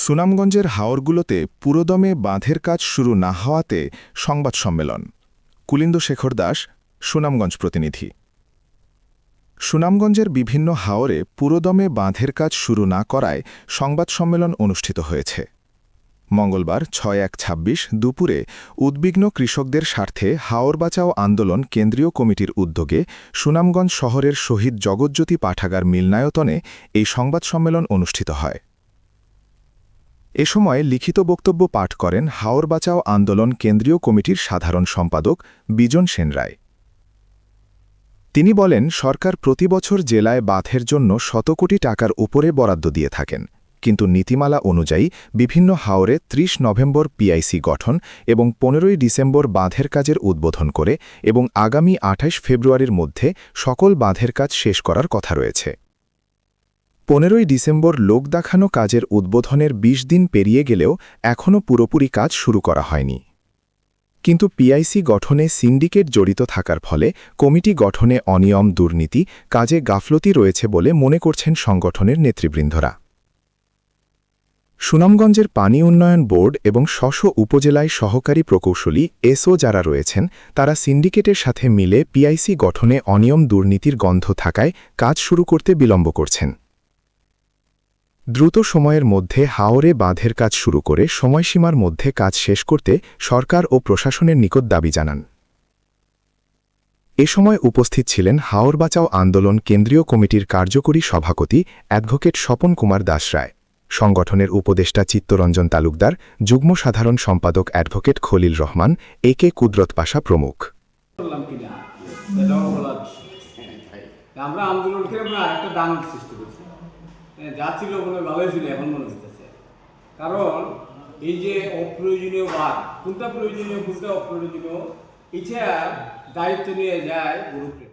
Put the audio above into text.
সুনামগঞ্জের হাওরগুলোতে পুরোদমে বাঁধের কাজ শুরু না হওয়াতে সংবাদ সম্মেলন। কুলিন্দ শেখর দাস, সুনামগঞ্জ প্রতিনিধি। সুনামগঞ্জের বিভিন্ন হাওরে পুরোদমে বাঁধের কাজ শুরু না করায় সংবাদ সম্মেলন অনুষ্ঠিত হয়েছে। মঙ্গলবার ৬/১/২৬ দুপুরে উদ্বিগ্ন কৃষকদের স্বার্থে হাওর বাঁচাও আন্দোলন কেন্দ্রীয় কমিটির উদ্যোগে সুনামগঞ্জ শহরের শহীদ জগৎজ্যোতি পাঠাগার মিলনায়তনে এই সংবাদ সম্মেলন অনুষ্ঠিত হয়। এ সময় লিখিত বক্তব্য পাঠ করেন হাওর বাঁচাও আন্দোলন কেন্দ্রীয় কমিটির সাধারণ সম্পাদক বিজন সেনরায়। তিনি বলেন, সরকার প্রতিবছর জেলায় বাঁধের জন্য শত কোটি টাকার উপরে বরাদ্দ দিয়ে থাকেন, কিন্তু নীতিমালা অনুযায়ী বিভিন্ন হাওরে ৩০ নভেম্বর পিআইসি গঠন এবং ১৫ই ডিসেম্বর বাঁধের কাজের উদ্বোধন করে এবং আগামী ২৮ ফেব্রুয়ারির মধ্যে সকল বাঁধের কাজ শেষ করার কথা রয়েছে। ১৫ই ডিসেম্বর লোক দেখানো কাজের উদ্বোধনের ২০ দিন পেরিয়ে গেলেও এখনও পুরোপুরি কাজ শুরু করা হয়নি। কিন্তু পিআইসি গঠনে সিন্ডিকেট জড়িত থাকার ফলে কমিটি গঠনে অনিয়ম, দুর্নীতি, কাজে গাফলতি রয়েছে বলে মনে করছেন সংগঠনের নেতৃবৃন্দরা। সুনামগঞ্জের পানি উন্নয়ন বোর্ড এবং স্ব উপজেলায় সহকারী প্রকৌশলী এসও যারা রয়েছেন, তারা সিন্ডিকেটের সাথে মিলে পিআইসি গঠনে অনিয়ম, দুর্নীতির গন্ধ থাকায় কাজ শুরু করতে বিলম্ব করছেন। দ্রুত সময়ের মধ্যে হাওরে বাঁধের কাজ শুরু করে সময়সীমার মধ্যে কাজ শেষ করতে সরকার ও প্রশাসনের নিকট দাবি জানান। এ সময় উপস্থিত ছিলেন হাওর বাঁচাও আন্দোলন কেন্দ্রীয় কমিটির কার্যকরী সভাপতি অ্যাডভোকেট স্বপন কুমার দাস রায়, সংগঠনের উপদেষ্টা চিত্তরঞ্জন তালুকদার, যুগ্ম সাধারণ সম্পাদক অ্যাডভোকেট খলিল রহমান, একে কুদরত পাশা প্রমুখ। আমরা আন্দোলনকে একটা দানব সৃষ্টি করছি, যা ছিল মনে ভালোই ছিল, এখন মনে হচ্ছে। কারণ এই যে অপ্রয়োজনীয় বাদ, কোনটা প্রয়োজনীয় কোনটা অপ্রয়োজনীয়, এটা দায়িত্ব নিয়ে যায় গ্রুপটা।